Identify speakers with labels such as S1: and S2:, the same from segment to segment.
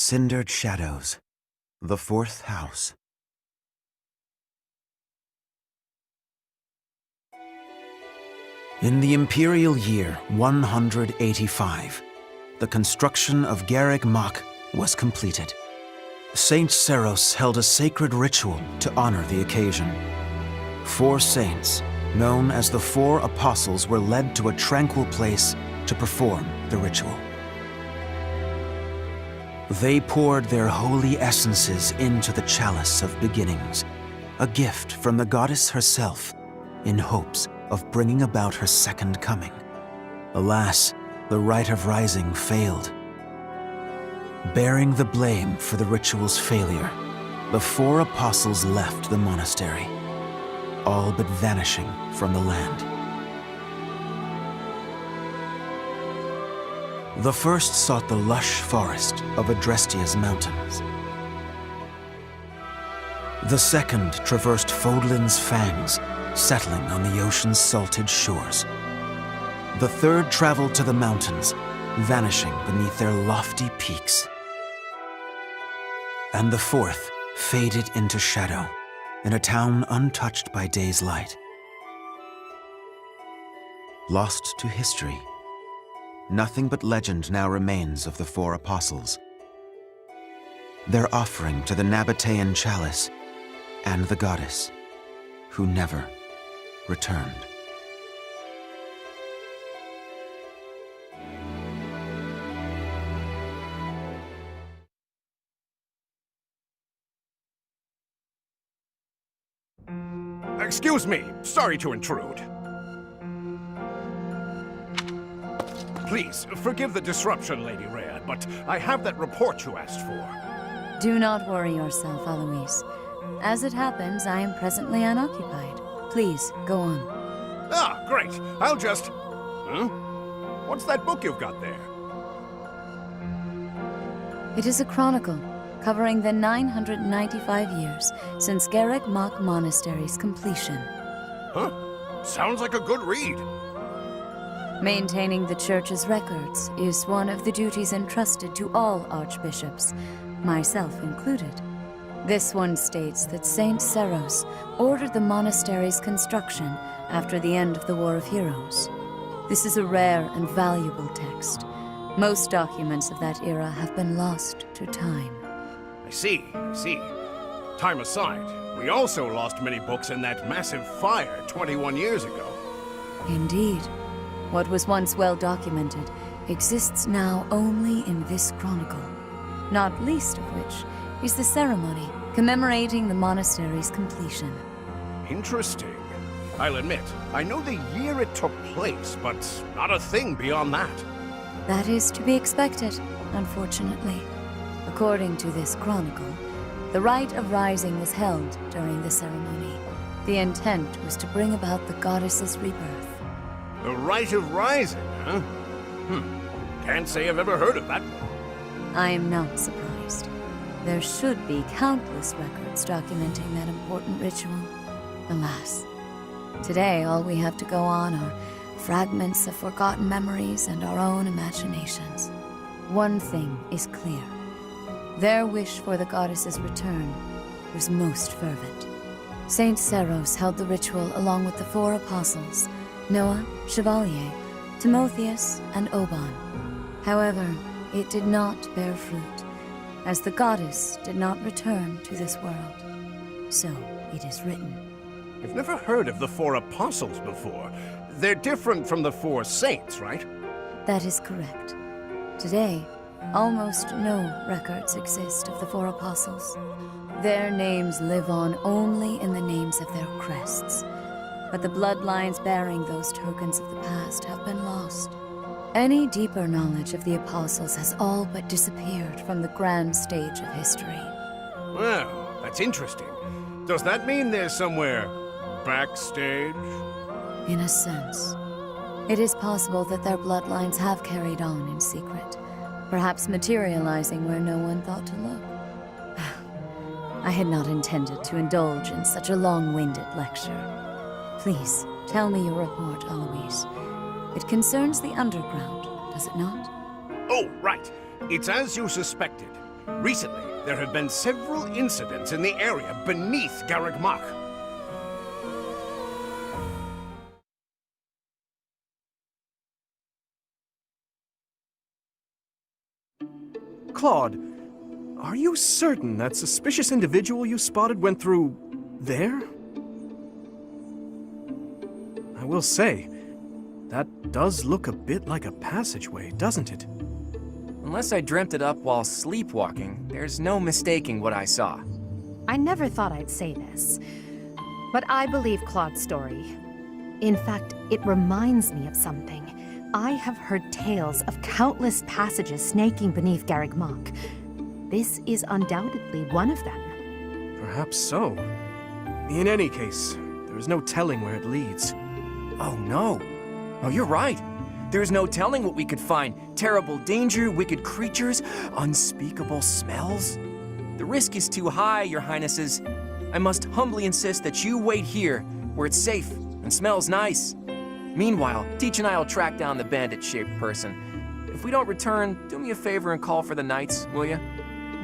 S1: Cindered Shadows, the Fourth House. In the imperial year 185, the construction of Garreg Mach was completed. Saint Seiros held a sacred ritual to honor the occasion. 4 saints, known as the 4 Apostles, were led to a tranquil place to perform the ritual. They poured their holy essences into the chalice of beginnings, a gift from the goddess herself, in hopes of bringing about her second coming. Alas, the rite of rising failed. Bearing the blame for the ritual's failure, the 4 apostles left the monastery, all but vanishing from the land. The first sought the lush forest of Adrestia's mountains. The second traversed Fodlan's fangs, settling on the ocean's salted shores. The third traveled to the mountains, vanishing beneath their lofty peaks. And the fourth faded into shadow, in a town untouched by day's light. Lost to history, nothing but legend now remains of the 4 apostles. Their offering to the Nabatean chalice and the goddess, who never returned.
S2: Excuse me, sorry to intrude. Please, forgive the disruption, Lady Rhea, but I have that report you asked for.
S3: Do not worry yourself, Alois. As it happens, I am presently unoccupied. Please, go on.
S2: Ah, great. I'll just... Huh? What's that book you've got there?
S3: It is a chronicle covering the 995 years since Garreg Mach Monastery's completion.
S2: Huh? Sounds like a good read.
S3: Maintaining the church's records is one of the duties entrusted to all archbishops, myself included. This one states that Saint Seiros ordered the monastery's construction after the end of the War of Heroes. This is a rare and valuable text. Most documents of that era have been lost to time.
S2: I see. Time aside, we also lost many books in that massive fire 21 years ago.
S3: Indeed. What was once well documented exists now only in this chronicle, not least of which is the ceremony commemorating the monastery's completion.
S2: Interesting. I'll admit, I know the year it took place, but not a thing beyond that.
S3: That is to be expected, unfortunately. According to this chronicle, the rite of rising was held during the ceremony. The intent was to bring about the goddess's rebirth.
S2: The Rite of Rising, huh? Can't say I've ever heard of that one.
S3: I am not surprised. There should be countless records documenting that important ritual. Alas, today all we have to go on are fragments of forgotten memories and our own imaginations. One thing is clear. Their wish for the goddess's return was most fervent. Saint Seiros held the ritual along with the 4 apostles, Noah, Chevalier, Timotheus, and Oban. However, it did not bear fruit, as the goddess did not return to this world. So it is written.
S2: I've never heard of the 4 apostles before. They're different from the 4 saints, right?
S3: That is correct. Today, almost no records exist of the 4 apostles. Their names live on only in the names of their crests. But the bloodlines bearing those tokens of the past have been lost. Any deeper knowledge of the apostles has all but disappeared from the grand stage of history.
S2: Well, that's interesting. Does that mean they're somewhere backstage?
S3: In a sense. It is possible that their bloodlines have carried on in secret, perhaps materializing where no one thought to look. I had not intended to indulge in such a long-winded lecture. Please, tell me your report, Alois. It concerns the underground, does it not?
S2: Oh, right. It's as you suspected. Recently, there had been several incidents in the area beneath Garreg Mach.
S4: Claude, are you certain that suspicious individual you spotted went through there? I will say, that does look a bit like a passageway, doesn't it?
S5: Unless I dreamt it up while sleepwalking, there's no mistaking what I saw.
S6: I never thought I'd say this, but I believe Claude's story. In fact, it reminds me of something. I have heard tales of countless passages snaking beneath Garreg Mach. This is undoubtedly one of them.
S4: Perhaps so. In any case, there is no telling where it leads.
S5: Oh no. Oh, you're right. There's no telling what we could find. Terrible danger, wicked creatures, unspeakable smells. The risk is too high, your highnesses. I must humbly insist that you wait here, where it's safe and smells nice. Meanwhile, Teach and I'll track down the bandit-shaped person. If we don't return, do me a favor and call for the knights, will you?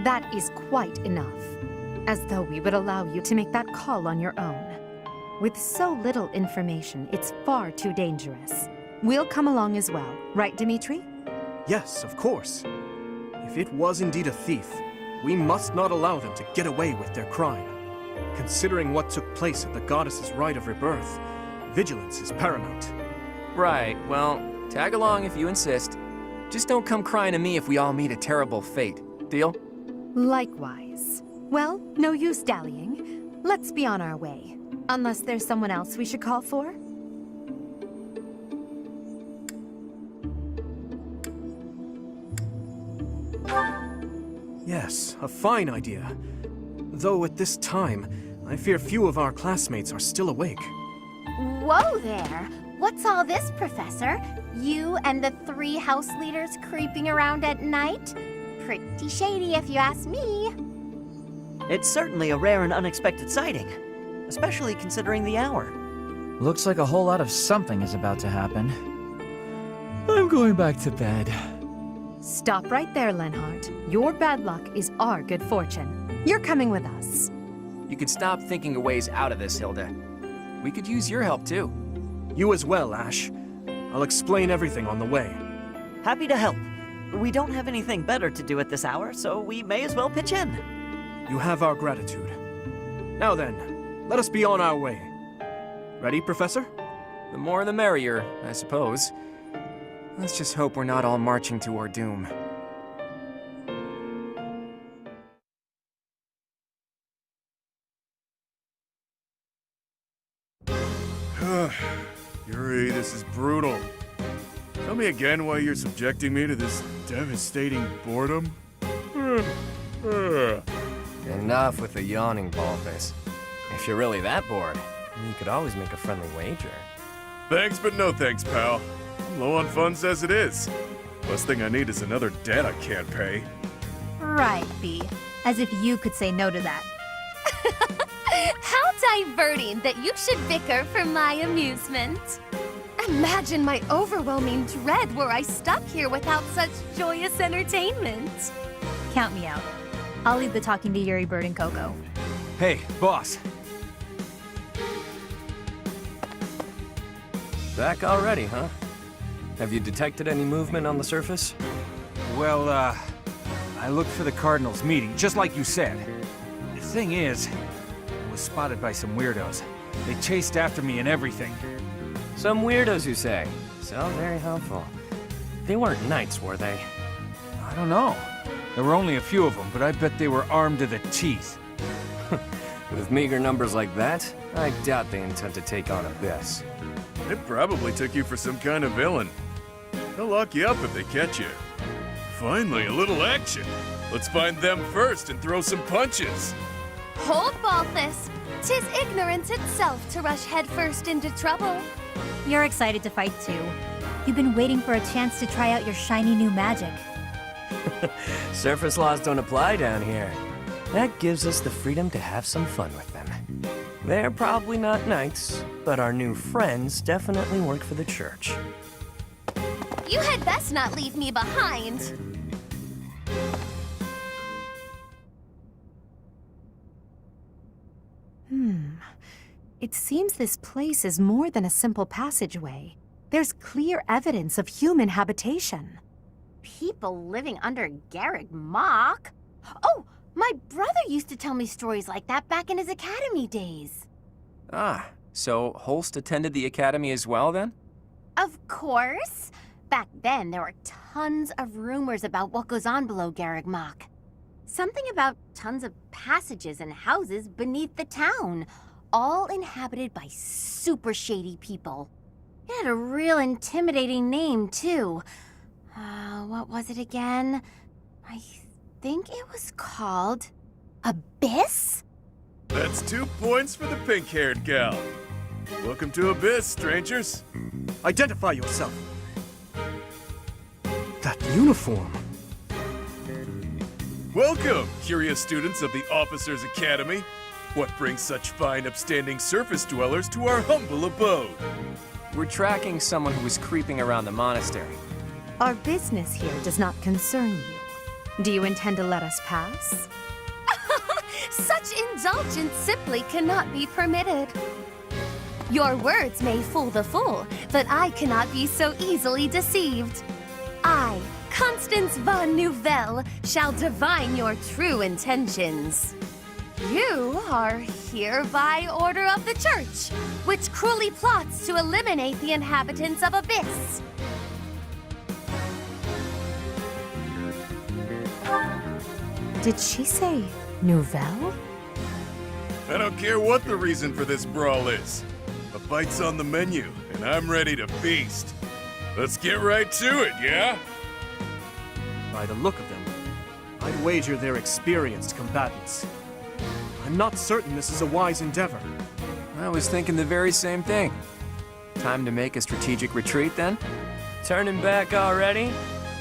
S6: That is quite enough. As though we would allow you to make that call on your own. With so little information, it's far too dangerous. We'll come along as well, right, Dimitri?
S4: Yes, of course. If it was indeed a thief, we must not allow them to get away with their crime. Considering what took place at the goddess's rite of rebirth, vigilance is paramount.
S5: Right, well, tag along if you insist. Just don't come crying to me if we all meet a terrible fate. Deal?
S6: Likewise. Well, no use dallying. Let's be on our way. Unless there's someone else we should call for?
S4: Yes, a fine idea. Though at this time, I fear few of our classmates are still awake.
S7: Whoa there! What's all this, Professor? You and the 3 house leaders creeping around at night? Pretty shady if you ask me.
S8: It's certainly a rare and unexpected sighting, especially considering the hour.
S9: Looks like a whole lot of something is about to happen. I'm going back to bed.
S6: Stop right there, Lenhart. Your bad luck is our good fortune. You're coming with us.
S5: You can stop thinking of ways out of this, Hilda. We could use your help, too.
S4: You as well, Ash. I'll explain everything on the way.
S8: Happy to help. We don't have anything better to do at this hour, so we may as well pitch in.
S4: You have our gratitude. Now then, let us be on our way. Ready, Professor?
S5: The more the merrier, I suppose. Let's just hope we're not all marching to our doom.
S10: Yuri, this is brutal. Tell me again why you're subjecting me to this devastating boredom?
S11: Enough with the yawning, Baldface. If you're really that bored, you could always make a friendly wager.
S10: Thanks, but no thanks, pal. I'm low on funds as it is. Last thing I need is another debt I can't pay.
S7: Right, B. As if you could say no to that. How diverting that you should bicker for my amusement. Imagine my overwhelming dread were I stuck here without such joyous entertainment.
S12: Count me out. I'll leave the talking to Yuri, Bird, and Coco.
S9: Hey, boss.
S11: Back already, huh? Have you detected any movement on the surface?
S9: Well, I looked for the Cardinals meeting, just like you said. The thing is, I was spotted by some weirdos. They chased after me and everything.
S11: Some weirdos, you say? So very helpful. They weren't knights, were they?
S9: I don't know. There were only a few of them, but I bet they were armed to the teeth.
S11: With meager numbers like that, I doubt they intend to take on Abyss.
S10: They probably took you for some kind of villain. They'll lock you up if they catch you. Finally, a little action. Let's find them first and throw some punches.
S7: Hold, Balthus. 'Tis ignorance itself to rush headfirst into trouble.
S12: You're excited to fight too. You've been waiting for a chance to try out your shiny new magic.
S11: Surface laws don't apply down here. That gives us the freedom to have some fun with them. They're probably not knights, but our new friends definitely work for the church.
S7: You had best not leave me behind.
S6: seems this place is more than a simple passageway. There's clear evidence of human habitation.
S7: People living under Garreg Mach? Oh, my brother used to tell me stories like that back in his academy days.
S5: Ah, so Holst attended the academy as well, then?
S7: Of course. Back then, there were tons of rumors about what goes on below Garreg Mach. Something about tons of passages and houses beneath the town, all inhabited by super shady people. It had a real intimidating name, too. What was it again? I think it was called Abyss?
S10: That's 2 points for the pink-haired gal. Welcome to Abyss, strangers.
S4: Identify yourself. That uniform.
S10: Welcome, curious students of the Officers' Academy. What brings such fine, upstanding surface dwellers to our humble abode?
S5: We're tracking someone who was creeping around the monastery.
S6: Our business here does not concern you. Do you intend to let us pass?
S3: Such indulgence simply cannot be permitted. Your words may fool the fool, but I cannot be so easily deceived. I, Constance von Nouvelle, shall divine your true intentions. You are here by order of the Church, which cruelly plots to eliminate the inhabitants of Abyss.
S6: Did she say Nouvelle?
S10: I don't care what the reason for this brawl is. A bite's on the menu, and I'm ready to feast. Let's get right to it, yeah?
S4: By the look of them, I'd wager they're experienced combatants. I'm not certain this is a wise endeavor.
S5: I was thinking the very same thing. Time to make a strategic retreat, then?
S11: Turning back already?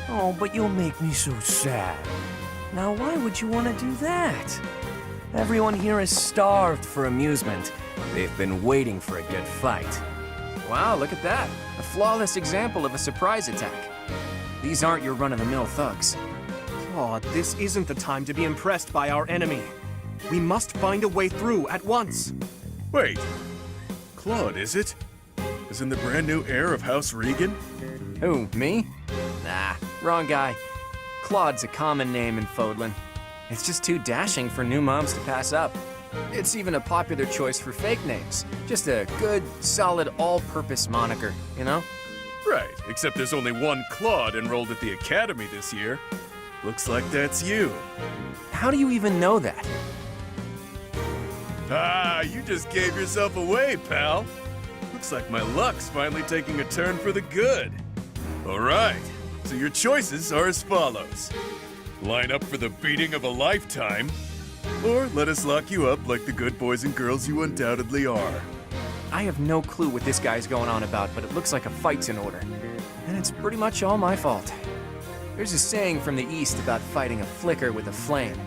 S11: Oh, but you'll make me so sad. Now, why would you want to do that? Everyone here is starved for amusement. They've been waiting for a good fight.
S5: Wow, look at that. A flawless example of a surprise attack. These aren't your run-of-the-mill thugs.
S4: Claude, this isn't the time to be impressed by our enemy. We must find a way through at once.
S10: Wait. Claude, is it? Isn't the brand new heir of House Regan?
S5: Who, me? Nah, wrong guy. Claude's a common name in Fodlan. It's just too dashing for new moms to pass up. It's even a popular choice for fake names. Just a good, solid, all-purpose moniker, you know?
S10: Right, except there's only one Claude enrolled at the Academy this year. Looks like that's you.
S5: How do you even know that?
S10: Ah, you just gave yourself away, pal. Looks like my luck's finally taking a turn for the good. All right, so your choices are as follows. Line up for the beating of a lifetime, or let us lock you up like the good boys and girls you undoubtedly are.
S5: I have no clue what this guy's going on about, but it looks like a fight's in order. And it's pretty much all my fault. There's a saying from the East about fighting a flicker with a flame.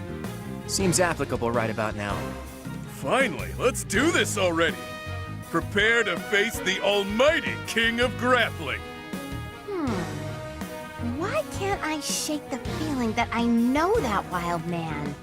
S5: Seems applicable right about now.
S10: Finally, let's do this already. Prepare to face the almighty King of Grappling.
S7: Why can't I shake the feeling that I know that wild man?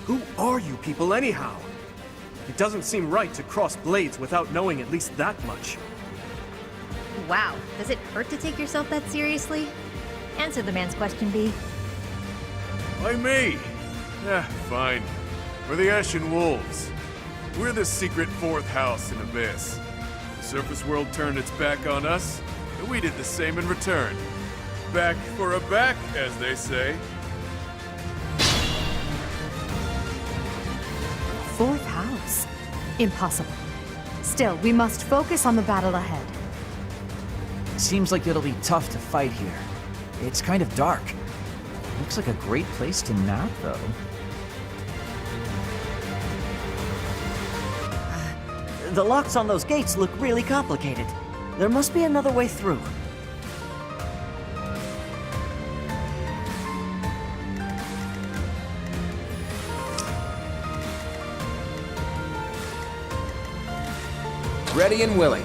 S4: Who are you people anyhow? It doesn't seem right to cross blades without knowing at least that much.
S12: Wow, does it hurt to take yourself that seriously? Answer the man's question, B.
S10: Why me? Fine. We're the Ashen Wolves. We're the secret fourth house in Abyss. The surface world turned its back on us, and we did the same in return. Back for a back, as they say.
S6: Fourth house? Impossible. Still, we must focus on the battle ahead.
S13: Seems like it'll be tough to fight here. It's kind of dark. Looks like a great place to nap, though.
S8: The locks on those gates look really complicated. There must be another way through.
S11: Ready and willing.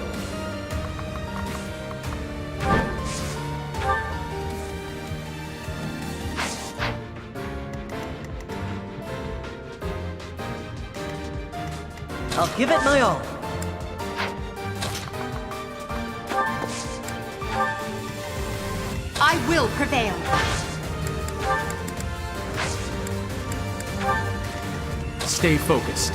S8: I'll give it my all.
S7: I will prevail.
S9: Stay focused.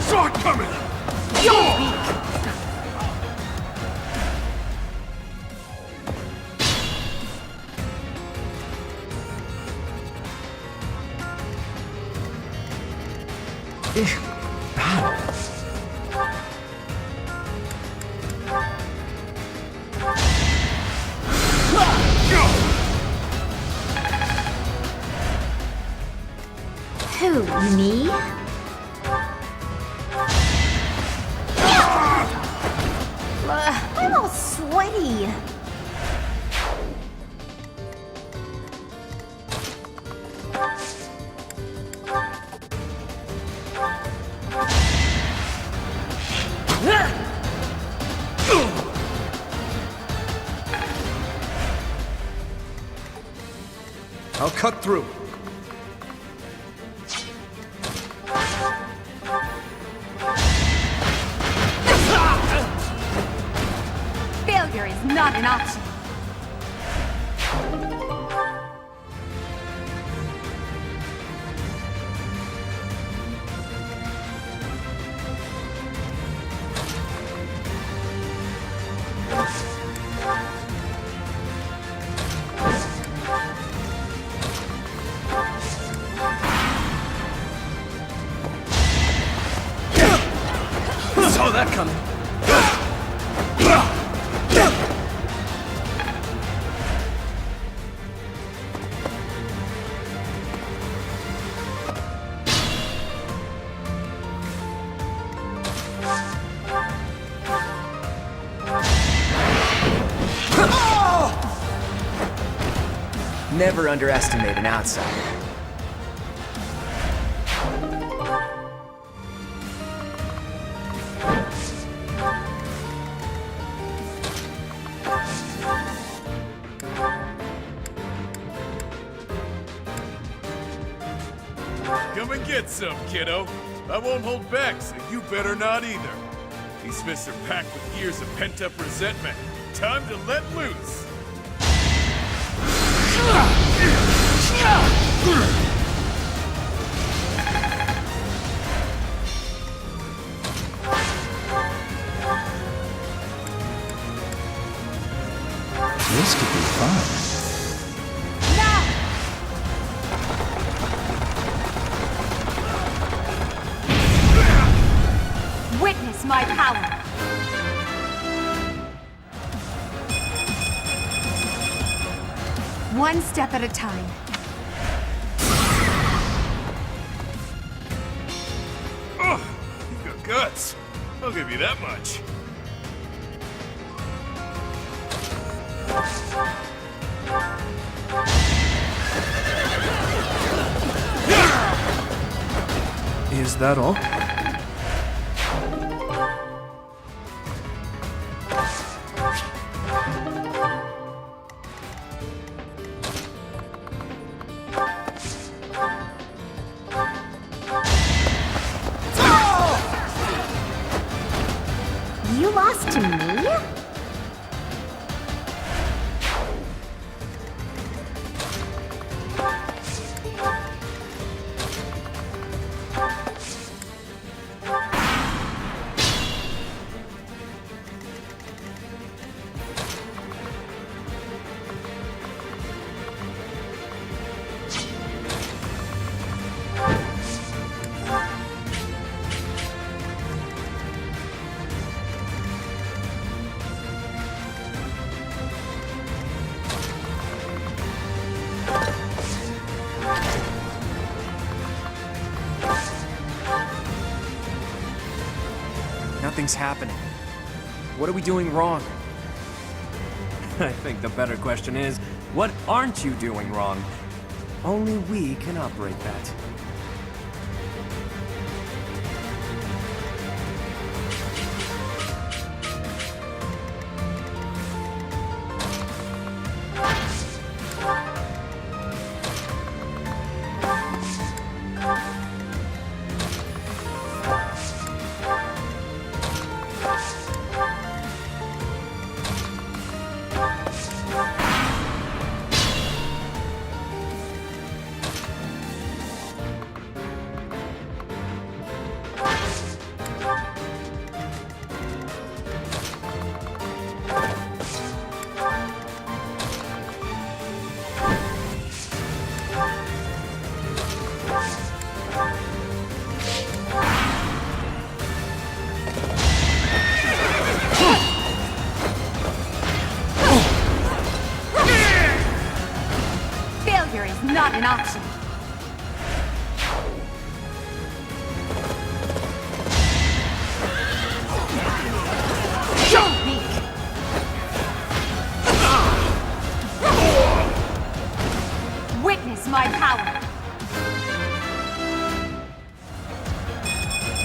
S2: Sword coming!
S7: You're weak.
S12: Who, me?
S7: I'm all sweaty.
S4: I'll cut through.
S7: Failure is not an option.
S4: Saw that coming.
S5: Never underestimate an outsider.
S10: Come and get some, kiddo. I won't hold back, so you better not either. These fists are packed with years of pent-up resentment. Time to let loose.
S13: This could be fun.
S7: Witness my power. One step at a time.
S10: Oh, you've got guts. I'll give you that much.
S4: Is that all?
S7: You lost to me?
S5: Nothing's happening. What are we doing wrong?
S11: I think the better question is, what aren't you doing wrong? Only we can operate that.
S7: Failure is not an option. Don't weak. Witness my power.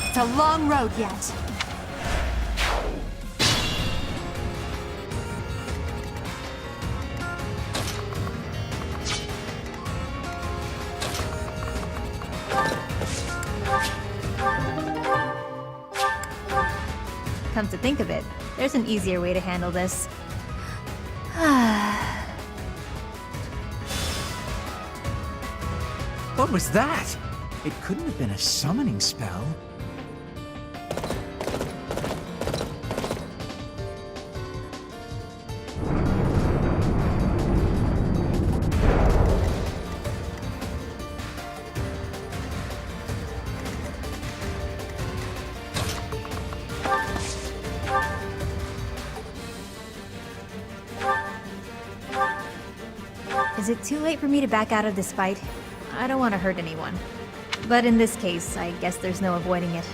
S7: It's a long road yet.
S12: Come to think of it, there's an easier way to handle this.
S13: What was that? It couldn't have been a summoning spell.
S12: Is it too late for me to back out of this fight? I don't want to hurt anyone. But in this case, I guess there's no avoiding it.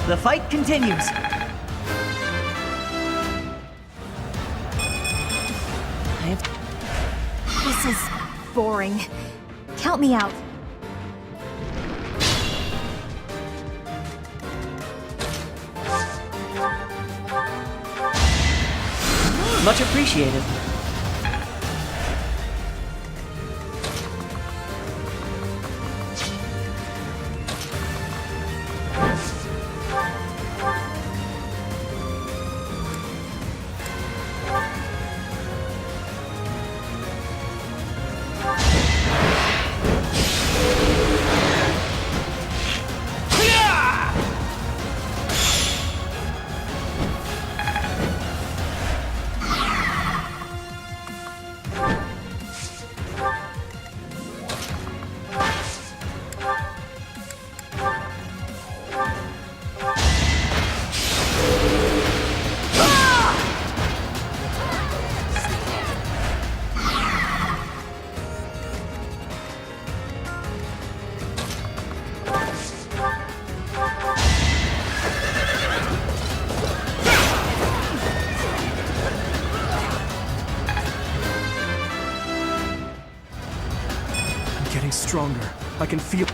S8: The fight continues.
S12: This is boring. Count me out.
S8: Much appreciated.
S4: getting stronger. I can feel...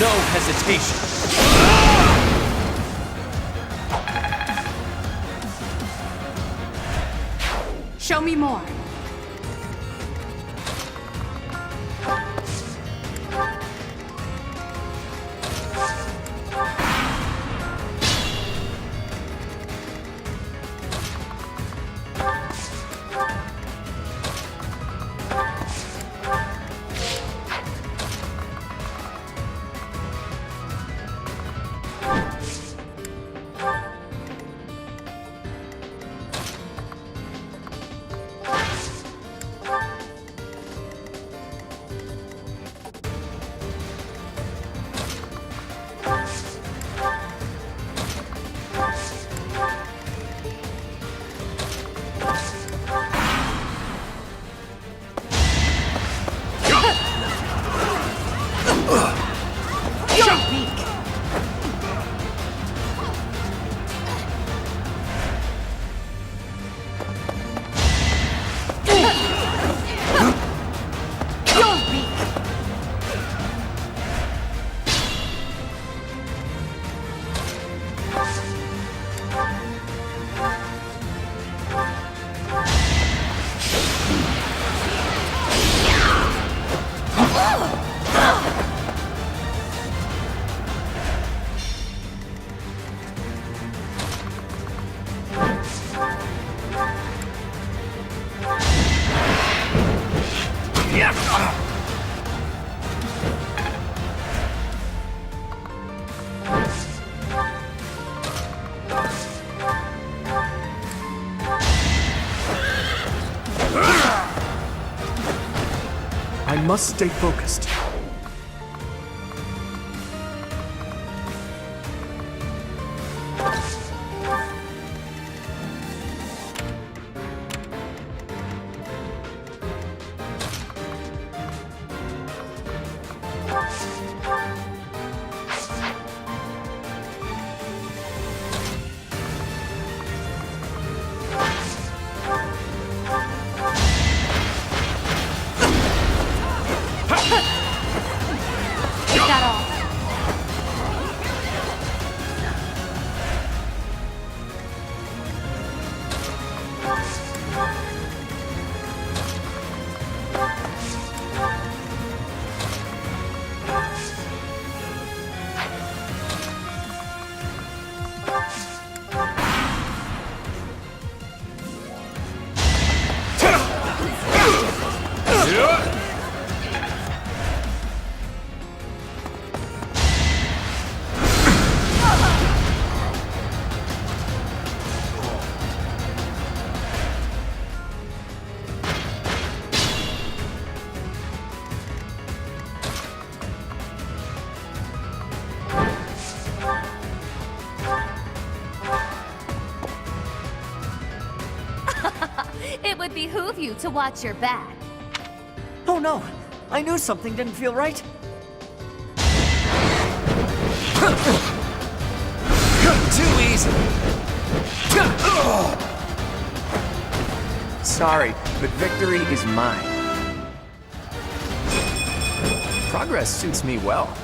S11: No hesitation.
S14: Show me more.
S4: I must stay focused.
S7: behoove you to watch your back.
S8: Oh no! I knew something didn't feel right.
S11: Too easy.
S5: Sorry, but victory is mine. Progress suits me well.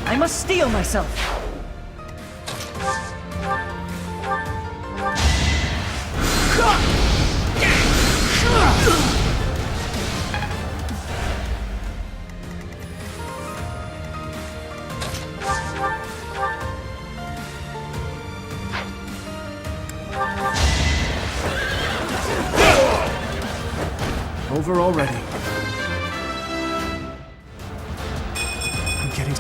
S8: I must steel myself.
S4: Over already. I'm getting...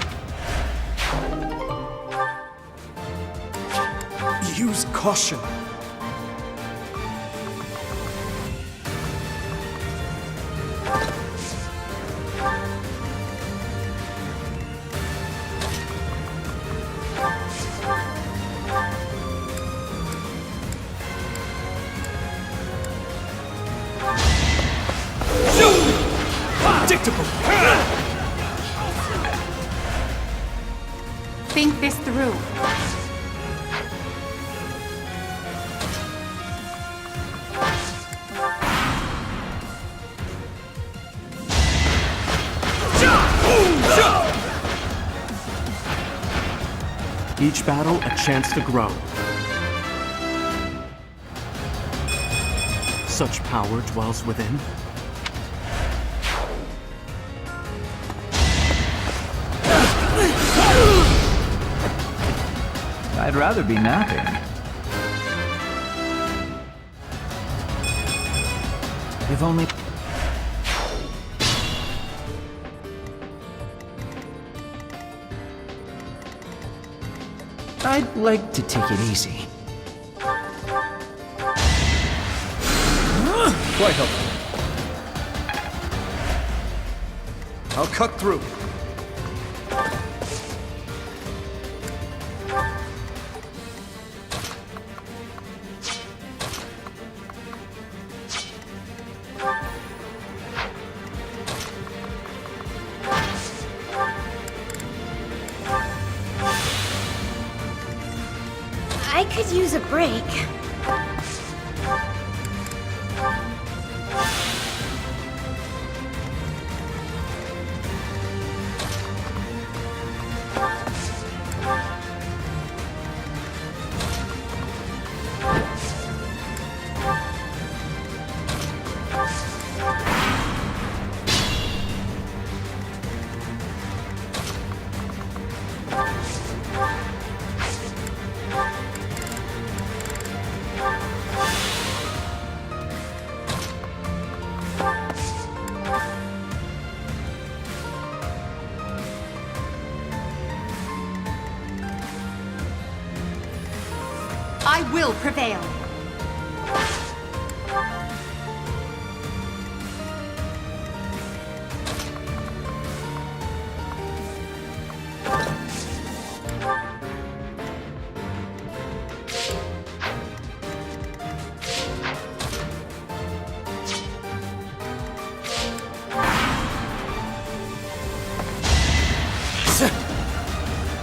S4: Use caution.
S11: Predictable.
S14: Think this through.
S4: Each battle a chance to grow. Such power dwells within.
S13: I'd rather be napping. If only... I'd like to take it easy.
S4: Quite helpful. I'll cut through.
S12: I could use a break.
S14: I will prevail.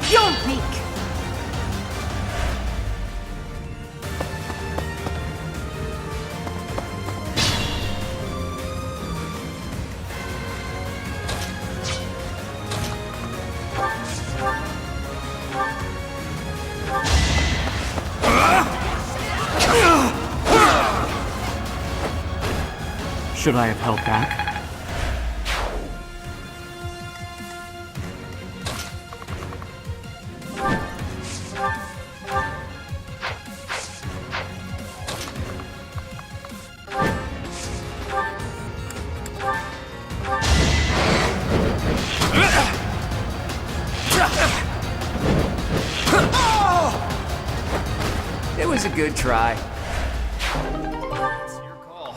S7: Beyond Peak!
S11: Should I have held back?
S5: It was a good try.
S9: It's your call.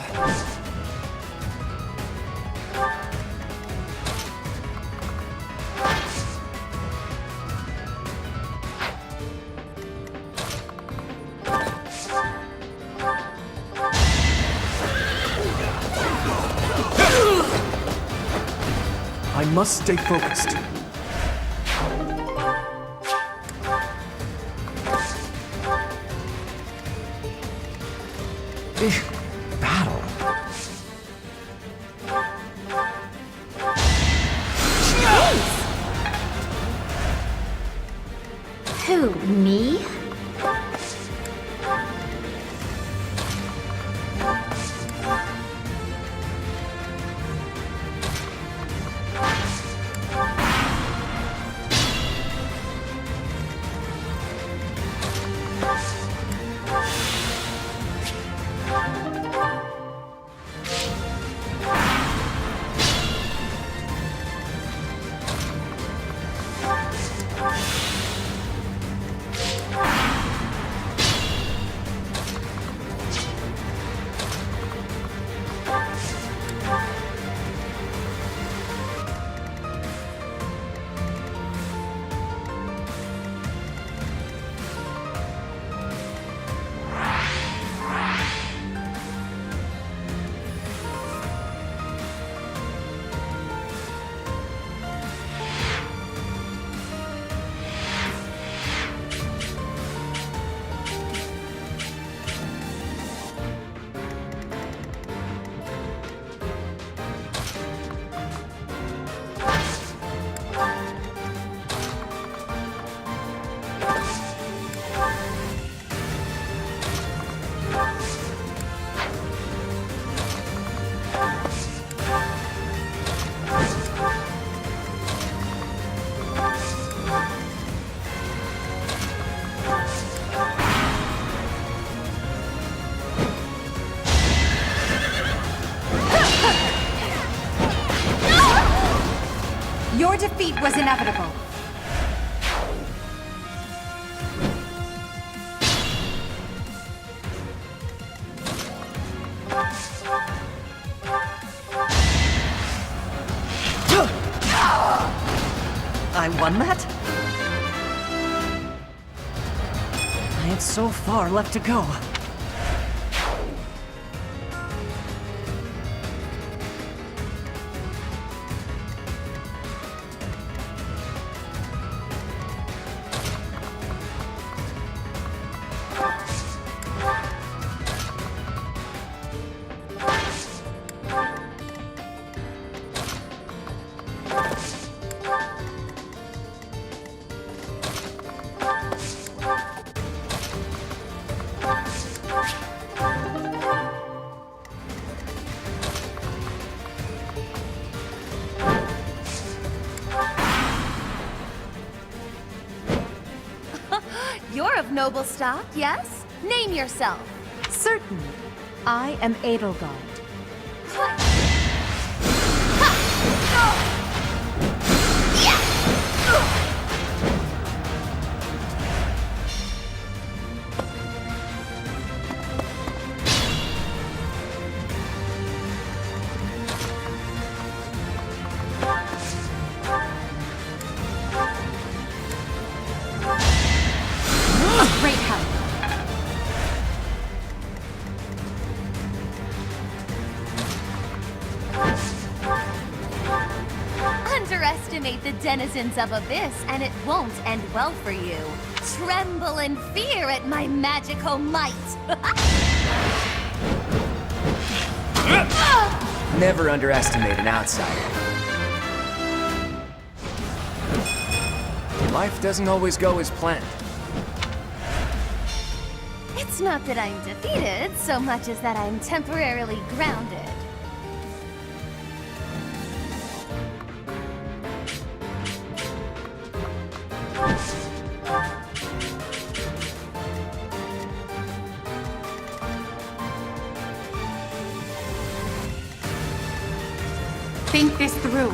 S4: I must stay focused.
S13: Battle.
S7: Who, me?
S14: Your defeat was inevitable.
S8: I won that? I have so far left to go.
S7: You're of noble stock, yes? Name yourself.
S6: Certainly. I am Edelgard.
S14: Great help.
S7: Underestimate the denizens of Abyss, and it won't end well for you. Tremble in fear at my magical might.
S5: Never underestimate an outsider. Life doesn't always go as planned.
S7: It's not that I'm defeated, so much as that I'm temporarily grounded.
S14: think this through.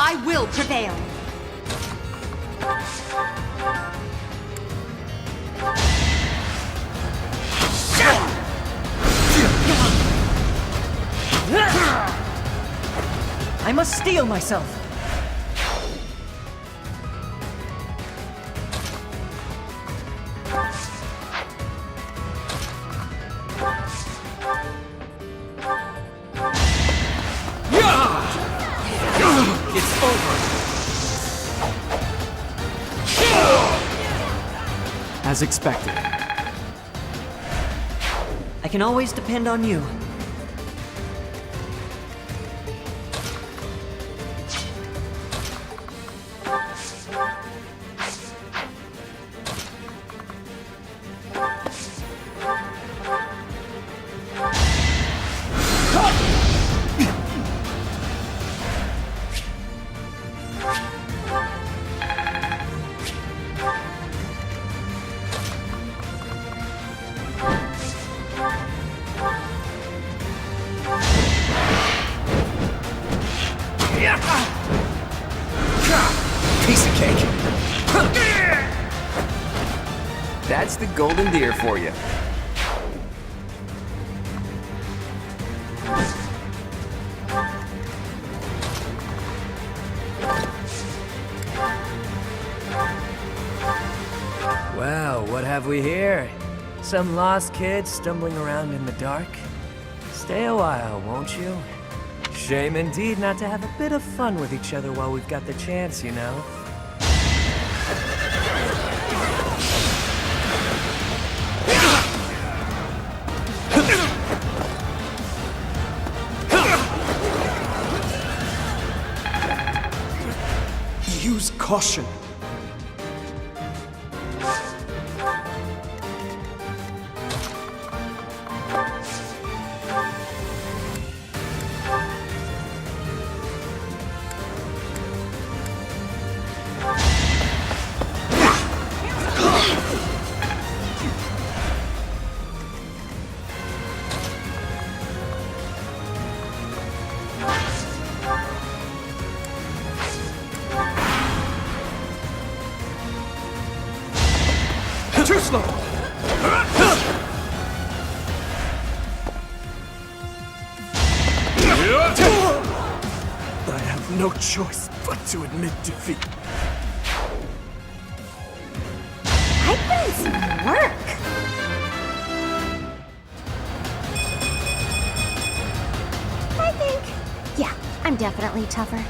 S14: I will prevail.
S8: I must steel myself.
S9: It's over.
S13: As expected.
S8: I can always depend on you.
S5: Piece of cake. That's the golden deer for you.
S11: Well, what have we here? Some lost kid stumbling around in the dark? Stay a while, won't you? Shame indeed not to have a bit of fun with each other while we've got the chance, you know?
S4: Use caution. Too slow! I have no choice but to admit defeat.
S7: I put in some work. I think, yeah, I'm definitely tougher.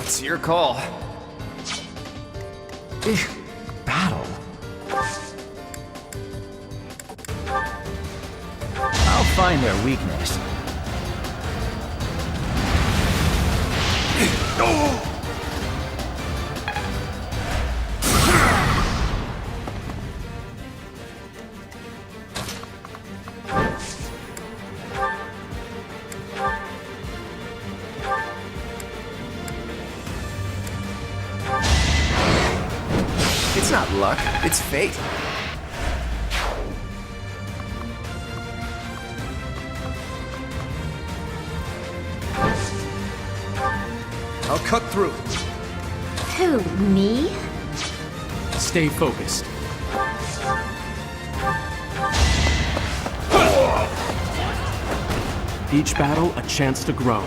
S5: It's your call.
S13: Battle. I'll find their weakness.
S5: It's not luck, it's fate.
S4: I'll cut through.
S7: Who, me?
S4: Stay focused. Each battle a chance to grow.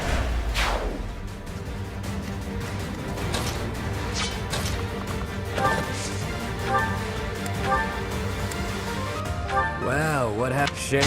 S11: Wow, what happened? Shame.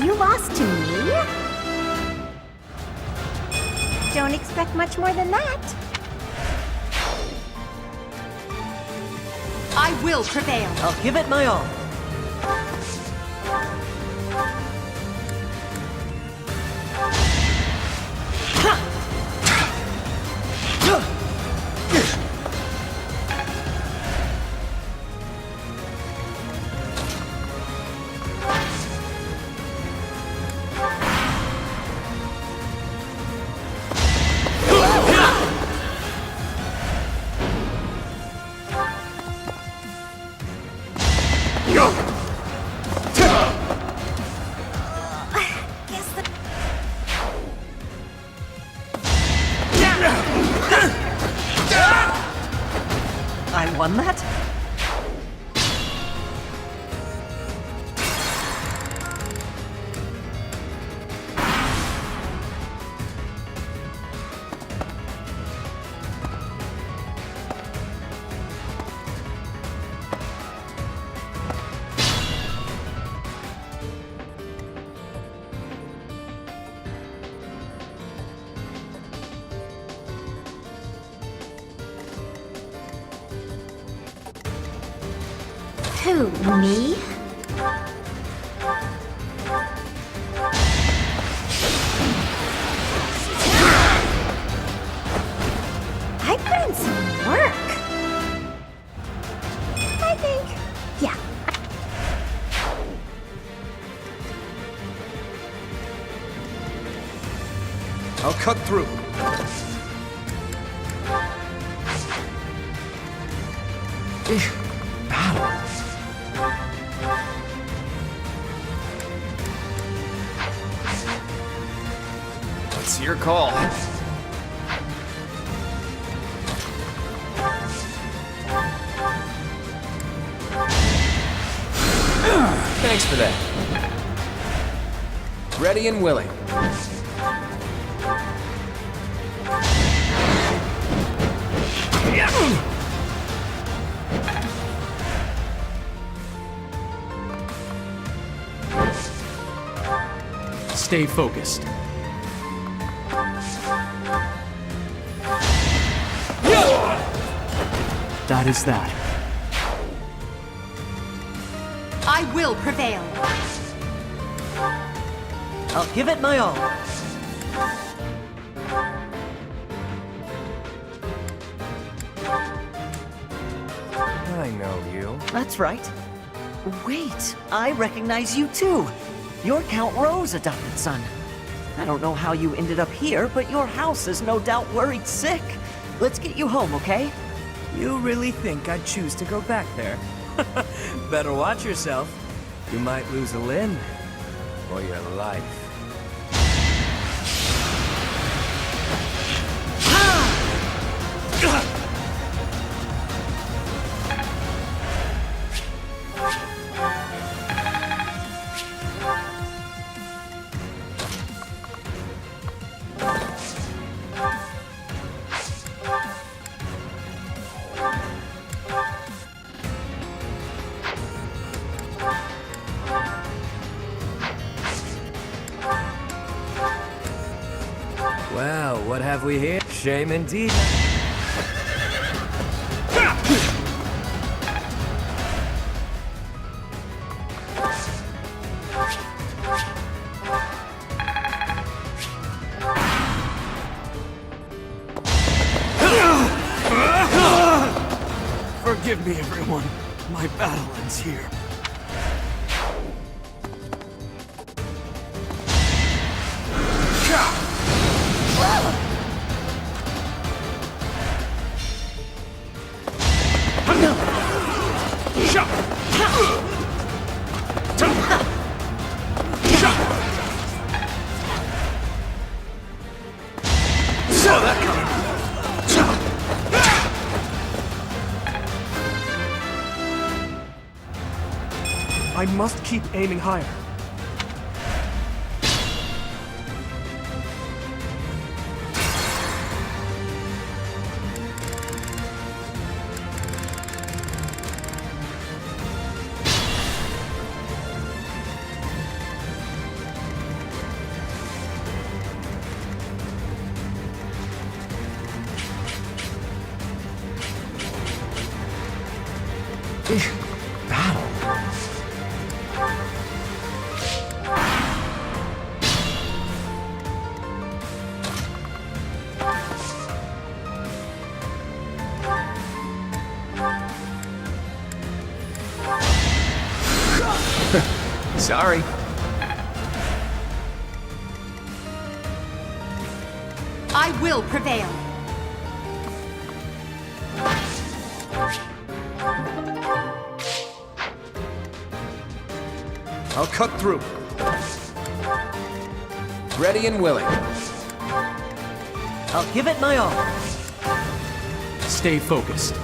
S7: You lost to me? Don't expect much more than that.
S14: I will prevail.
S8: I'll give it my all. I won that?
S7: Who, me? I put in some work. I think, yeah.
S4: I'll cut through.
S5: It's your call. Thanks for that. Ready and willing.
S4: Stay focused. That is that.
S14: I will prevail.
S8: I'll give it my all.
S11: I know you.
S8: That's right. Wait, I recognize you too. You're Count Ro's adopted son. I don't know how you ended up here, but your house is no doubt worried sick. Let's get you home, okay?
S11: You really think I'd choose to go back there? Better watch yourself. You might lose a limb. Or your life. Well, what have we here? Shame indeed.
S4: Forgive me, everyone. My battle ends here. saw that coming. I must keep aiming higher.
S5: Sorry.
S14: I will prevail.
S4: I'll cut through.
S5: Ready and willing.
S8: I'll give it my all.
S11: Stay focused.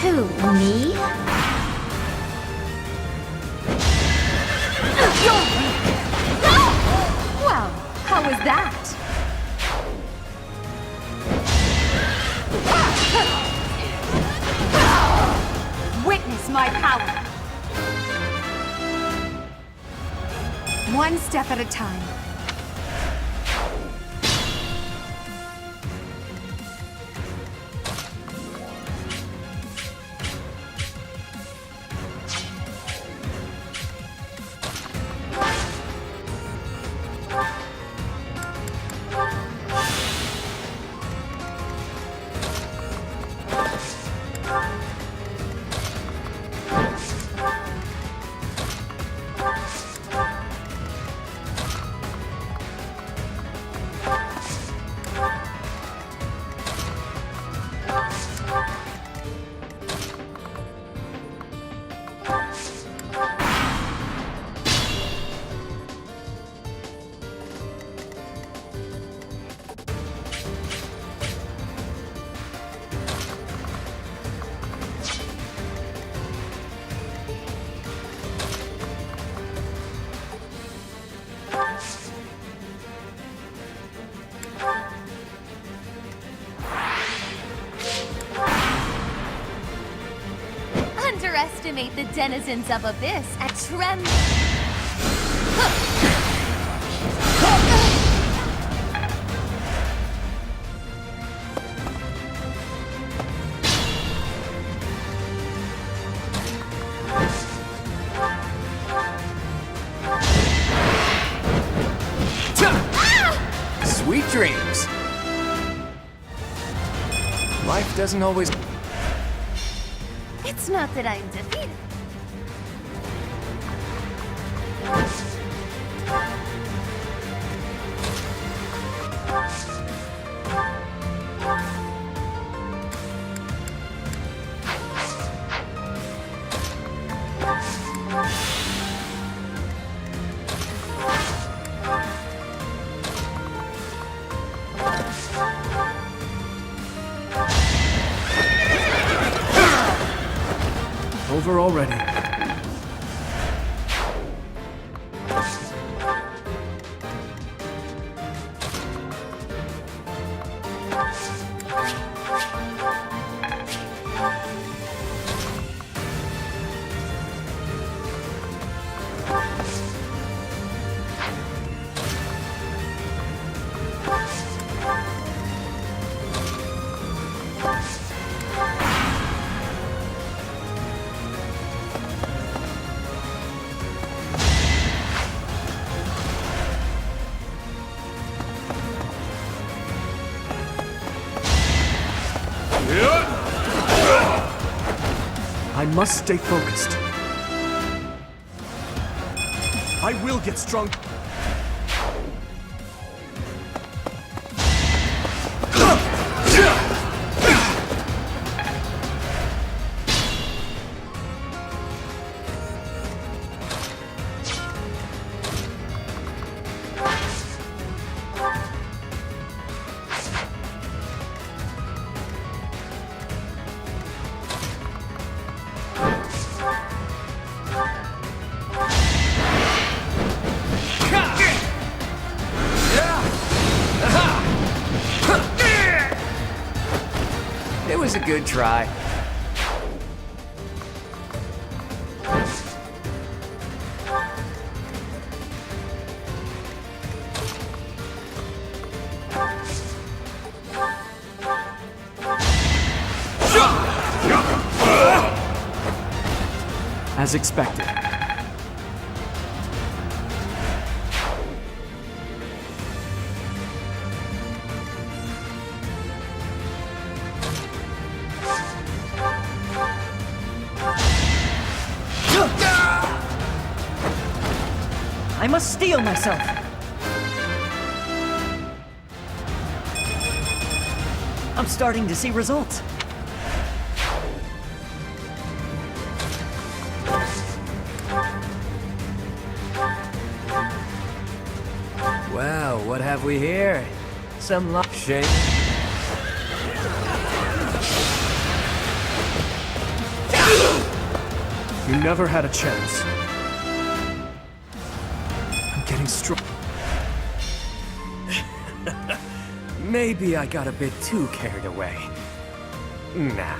S12: Who, me?
S6: Well, how was that?
S14: Witness my power.
S6: One step at a time.
S3: Underestimate the denizens of Abyss at Trem.
S5: Sweet dreams. Life doesn't always...
S3: It's not that I'm defeated.
S4: Over already. I must stay focused. I will get strong.
S5: was a good try.
S13: As expected.
S8: I must steel myself. I'm starting to see results.
S11: Well, what have we here? Some shape.
S4: You never had a chance. I'm getting strong.
S11: Maybe I got a bit too carried away. Nah.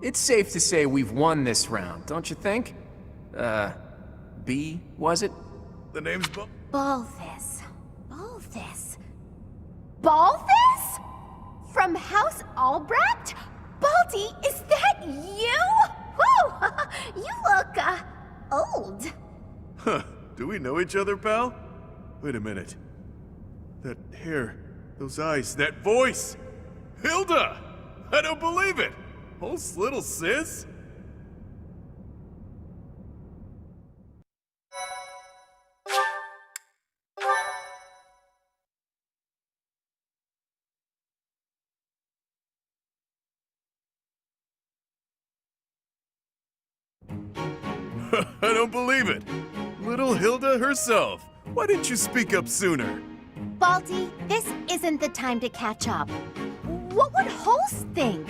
S5: It's safe to say we've won this round, don't you think? B, was it?
S10: The name's
S7: Balthus. Balthus. Balthus? From House Albrecht? Baldy, is that you? Whew! You look, old.
S10: Huh. Do we know each other, pal? Wait a minute. That hair, those eyes, that voice! Hilda! I don't believe it! Hulk's little sis? I don't believe it! Little Hilda herself! Why didn't you speak up sooner?
S7: Baldy, this isn't the time to catch up. What would Holst think?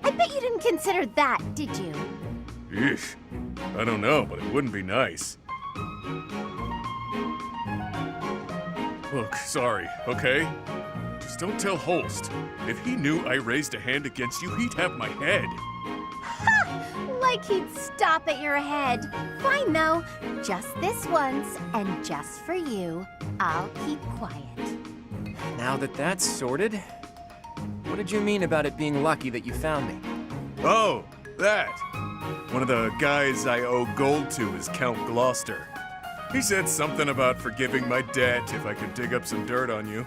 S7: I bet you didn't consider that, did you?
S10: Eesh. I don't know, but it wouldn't be nice. Look, sorry, okay? Just don't tell Holst. If he knew I raised a hand against you, he'd have my head.
S7: Ha! Like he'd stop at your head. Fine, though. Just this once, and just for you, I'll keep quiet.
S5: Now that that's sorted, what did you mean about it being lucky that you found me?
S10: Oh, that. One of the guys I owe gold to is Count Gloucester. He said something about forgiving my debt if I could dig up some dirt on you.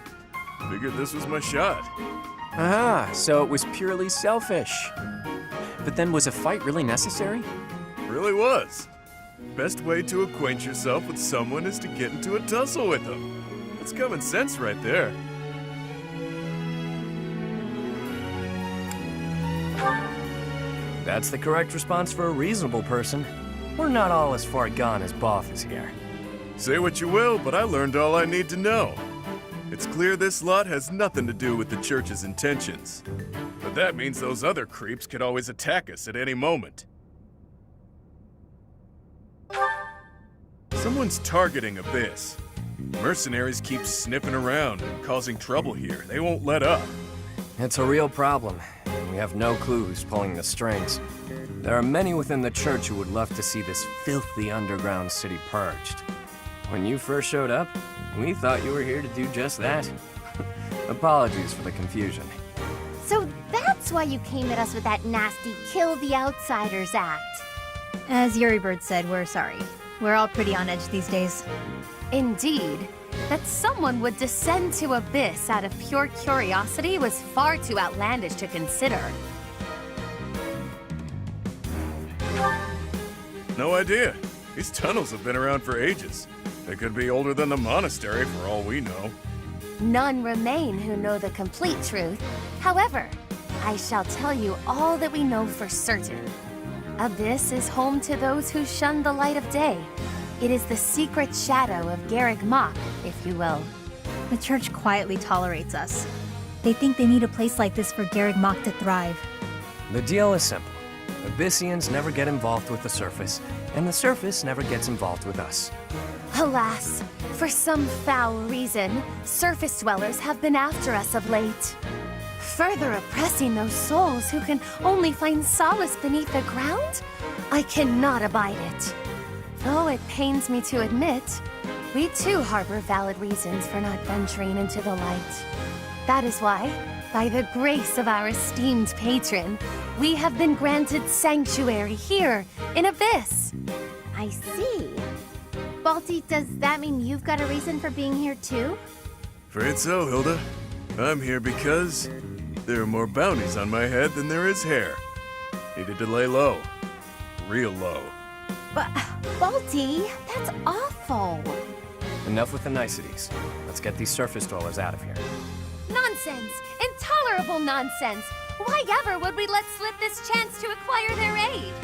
S10: Figured this was my shot.
S5: Ah, so it was purely selfish. But then was a fight really necessary?
S10: Really was. Best way to acquaint yourself with someone is to get into a tussle with them. That's common sense right there.
S11: That's the correct response for a reasonable person. We're not all as far gone as Balthus here.
S10: Say what you will, but I learned all I need to know. It's clear this lot has nothing to do with the church's intentions. But that means those other creeps could always attack us at any moment. Someone's targeting Abyss. Mercenaries keep sniffing around and causing trouble here. They won't let up.
S11: It's a real problem, and we have no clue who's pulling the strings. There are many within the church who would love to see this filthy underground city purged. When you first showed up, we thought you were here to do just that. Apologies for the confusion.
S7: So that's why you came at us with that nasty Kill the Outsiders act.
S12: As Yuri Bird said, we're sorry. We're all pretty on edge these days.
S3: Indeed. That someone would descend to Abyss out of pure curiosity was far too outlandish to consider.
S10: No idea. These tunnels have been around for ages. They could be older than the monastery for all we know.
S7: None remain who know the complete truth. However, I shall tell you all that we know for certain. Abyss is home to those who shun the light of day. It is the secret shadow of Garreg Mach, if you will.
S12: The church quietly tolerates us. They think they need a place like this for Garreg Mach to thrive.
S11: The deal is simple. Abyssians never get involved with the surface, and the surface never gets involved with us.
S7: Alas, for some foul reason, surface dwellers have been after us of late. Further oppressing those souls who can only find solace beneath the ground? I cannot abide it. Though it pains me to admit, we too harbor valid reasons for not venturing into the light. That is why, by the grace of our esteemed patron, we have been granted sanctuary here in Abyss. I see. Balti, does that mean you've got a reason for being here too?
S10: Afraid so, Hilda. I'm here because there are more bounties on my head than there is hair. Needed to lay low. Real low.
S7: But, Balti, that's awful.
S11: Enough with the niceties. Let's get these surface dwellers out of here.
S7: Nonsense! Intolerable nonsense! Why ever would we let slip this chance to acquire their aid?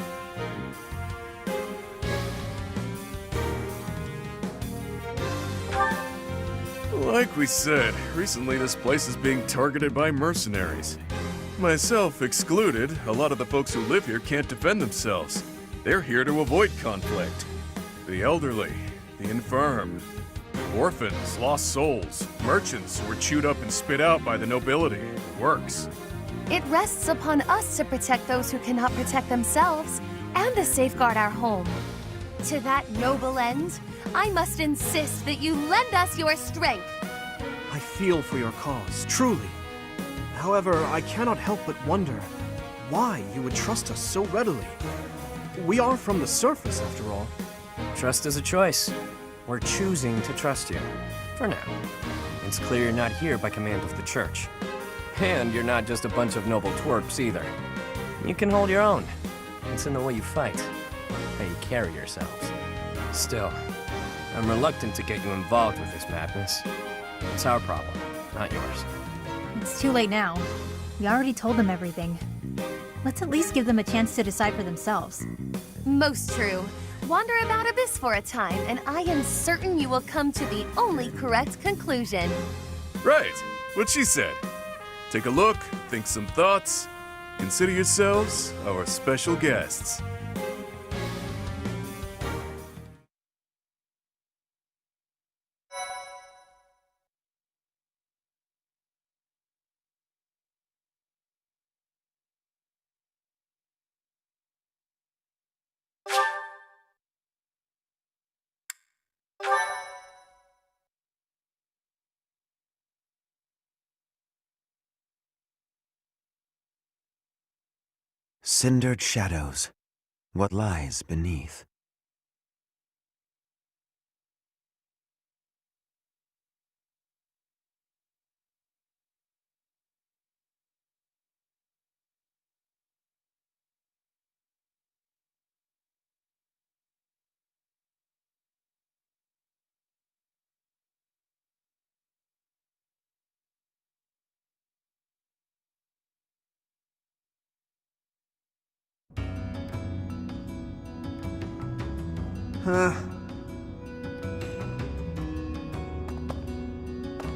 S10: Like we said, recently this place is being targeted by mercenaries. Myself excluded, a lot of the folks who live here can't defend themselves. They're here to avoid conflict. The elderly, the infirm, orphans, lost souls, merchants who were chewed up and spit out by the nobility. Works.
S7: It rests upon us to protect those who cannot protect themselves, and to safeguard our home. To that noble end, I must insist that you lend us your strength.
S4: I feel for your cause, truly. However, I cannot help but wonder why you would trust us so readily. We are from the surface, after all.
S11: Trust is a choice. We're choosing to trust you. For now. It's clear you're not here by command of the church. And you're not just a bunch of noble twerps either. You can hold your own. It's in the way you fight, how you carry yourselves. Still, I'm reluctant to get you involved with this madness. It's our problem, not yours.
S12: It's too late now. We already told them everything. Let's at least give them a chance to decide for themselves.
S7: Most true. Wander about Abyss for a time, and I am certain you will come to the only correct conclusion.
S10: Right, what she said. Take a look, think some thoughts. Consider yourselves our special guests.
S1: Cindered shadows. What lies beneath?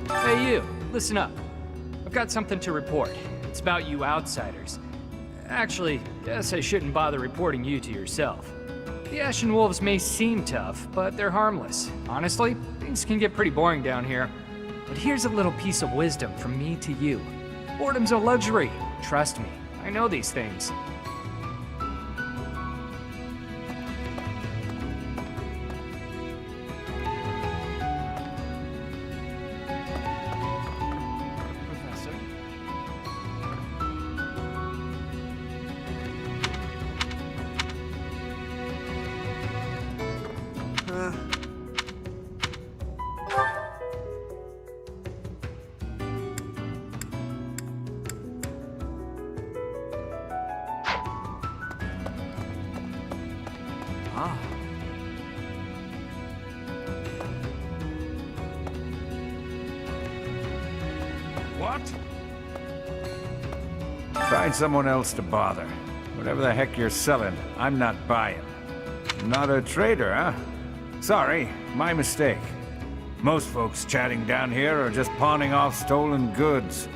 S15: Hey you, listen up. I've got something to report. It's about you outsiders. Actually, guess I shouldn't bother reporting you to yourself. The Ashen Wolves may seem tough, but they're harmless. Honestly, things can get pretty boring down here. But here's a little piece of wisdom from me to you. Boredom's a luxury. Trust me, I know these things.
S9: Find someone else to bother. Whatever the heck you're selling, I'm not buying. Not a trader, huh? Sorry, my mistake. Most folks chatting down here are just pawning off stolen goods.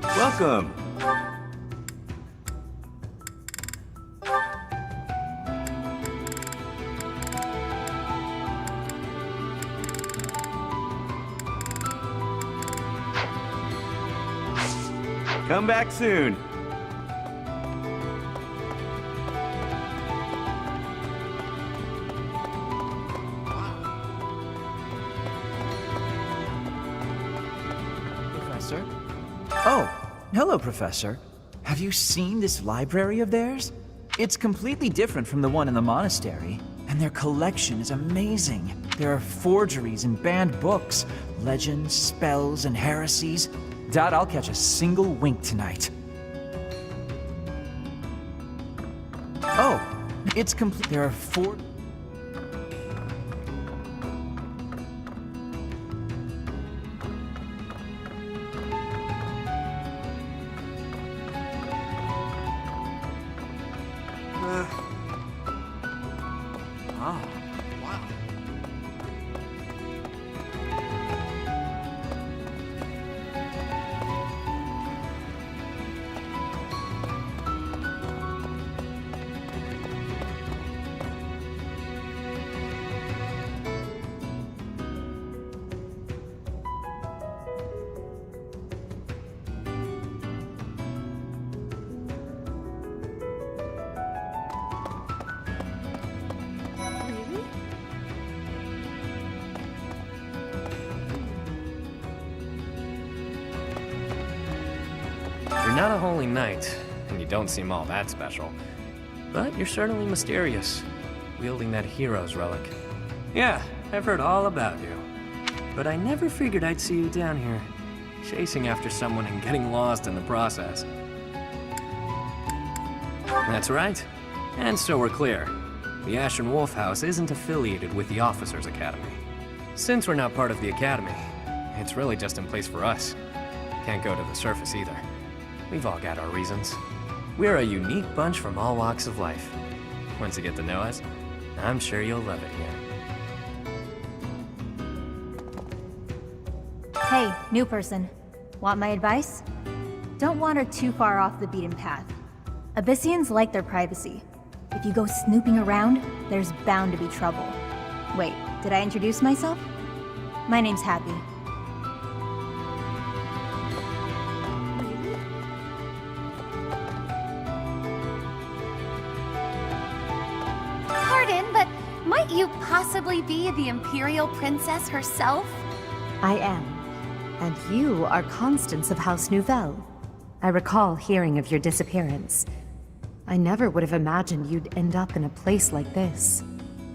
S10: Welcome. Come back soon.
S13: Professor? Oh, hello, Professor. Have you seen this library of theirs? It's completely different from the one in the monastery, and their collection is amazing. There are forgeries and banned books, legends, spells, and heresies. Doubt I'll catch a single wink tonight. Oh, it's complete. There are four.
S11: You're not a holy knight, and you don't seem all that special. But you're certainly mysterious, wielding that hero's relic. Yeah, I've heard all about you. But I never figured I'd see you down here, chasing after someone and getting lost in the process. That's right. And so we're clear. The Ashen Wolf House isn't affiliated with the Officers Academy. Since we're not part of the Academy, it's really just in place for us. Can't go to the surface either. We've all got our reasons. We're a unique bunch from all walks of life. Once you get to know us, I'm sure you'll love it here.
S12: Hey, new person. Want my advice? Don't wander too far off the beaten path. Abyssians like their privacy. If you go snooping around, there's bound to be trouble. Wait, did I introduce myself? My name's Happy.
S7: Pardon, but might you possibly be the Imperial Princess herself?
S6: I am. And you are Constance of House Nouvelle. I recall hearing of your disappearance. I never would have imagined you'd end up in a place like this.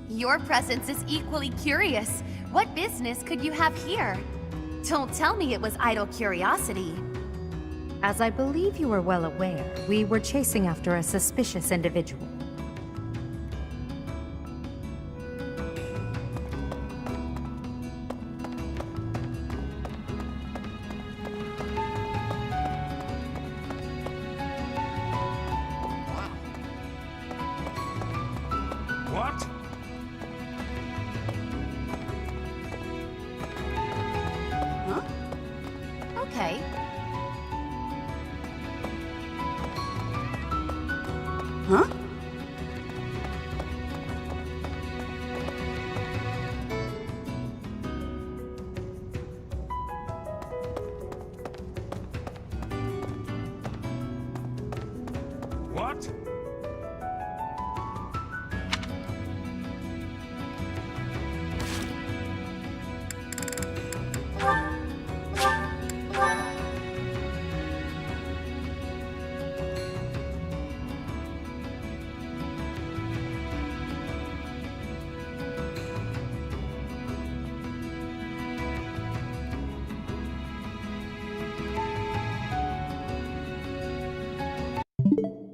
S7: Your presence is equally curious. What business could you have here? Don't tell me it was idle curiosity.
S6: As I believe you are well aware, we were chasing after a suspicious individual.
S9: What?
S7: Huh? Okay. Huh?
S9: What?